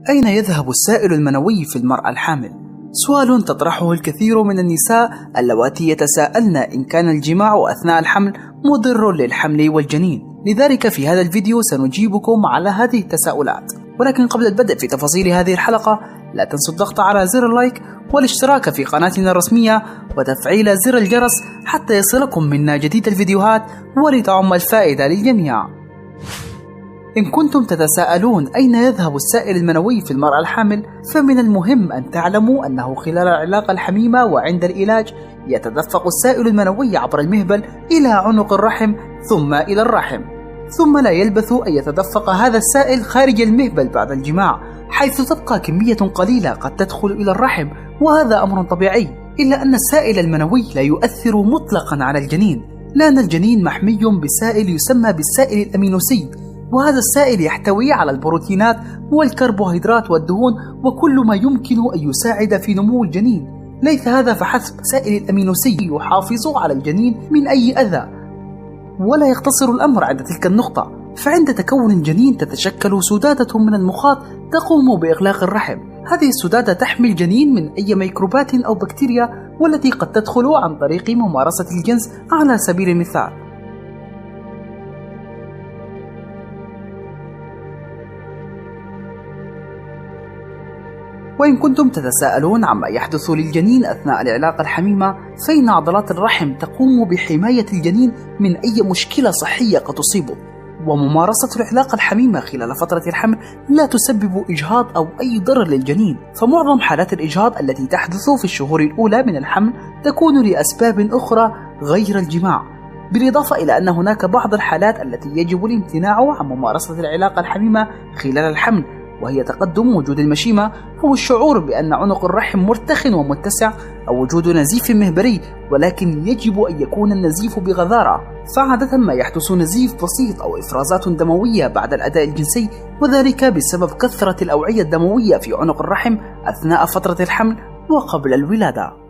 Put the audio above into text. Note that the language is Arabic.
أين يذهب السائل المنوي في المرأة الحامل؟ سؤال تطرحه الكثير من النساء اللواتي يتساءلن إن كان الجماع أثناء الحمل مضر للحمل والجنين. لذلك في هذا الفيديو سنجيبكم على هذه التساؤلات، ولكن قبل البدء في تفاصيل هذه الحلقة لا تنسوا الضغط على زر اللايك والاشتراك في قناتنا الرسمية وتفعيل زر الجرس حتى يصلكم منا جديد الفيديوهات ولتعم الفائدة للجميع. إن كنتم تتساءلون أين يذهب السائل المنوي في المرأة الحامل، فمن المهم أن تعلموا أنه خلال العلاقة الحميمة وعند العلاج يتدفق السائل المنوي عبر المهبل إلى عنق الرحم ثم إلى الرحم، ثم لا يلبث أن يتدفق هذا السائل خارج المهبل بعد الجماع، حيث تبقى كمية قليلة قد تدخل إلى الرحم، وهذا أمر طبيعي. إلا أن السائل المنوي لا يؤثر مطلقا على الجنين، لأن الجنين محمي بسائل يسمى بالسائل الأمينوسي، وهذا السائل يحتوي على البروتينات والكربوهيدرات والدهون وكل ما يمكن أن يساعد في نمو الجنين. ليس هذا فحسب، سائل الأمينوسي يحافظ على الجنين من أي أذى. ولا يقتصر الأمر عند تلك النقطة، فعند تكون الجنين تتشكل سدادة من المخاط تقوم بإغلاق الرحم. هذه السدادة تحمي الجنين من أي ميكروبات أو بكتيريا، والتي قد تدخل عن طريق ممارسة الجنس على سبيل المثال. وإن كنتم تتساءلون عما يحدث للجنين أثناء العلاقة الحميمة، فإن عضلات الرحم تقوم بحماية الجنين من أي مشكلة صحية قد تصيبه، وممارسة العلاقة الحميمة خلال فترة الحمل لا تسبب إجهاض أو أي ضرر للجنين، فمعظم حالات الإجهاض التي تحدث في الشهور الأولى من الحمل تكون لأسباب أخرى غير الجماع، بالإضافة إلى أن هناك بعض الحالات التي يجب الامتناع عن ممارسة العلاقة الحميمة خلال الحمل، وهي تقدم وجود المشيمة أو الشعور بأن عنق الرحم مرتخٍ ومتسع أو وجود نزيف مهبلي، ولكن يجب أن يكون النزيف بغزارة، فعادة ما يحدث نزيف بسيط أو إفرازات دموية بعد الأداء الجنسي، وذلك بسبب كثرة الأوعية الدموية في عنق الرحم أثناء فترة الحمل وقبل الولادة.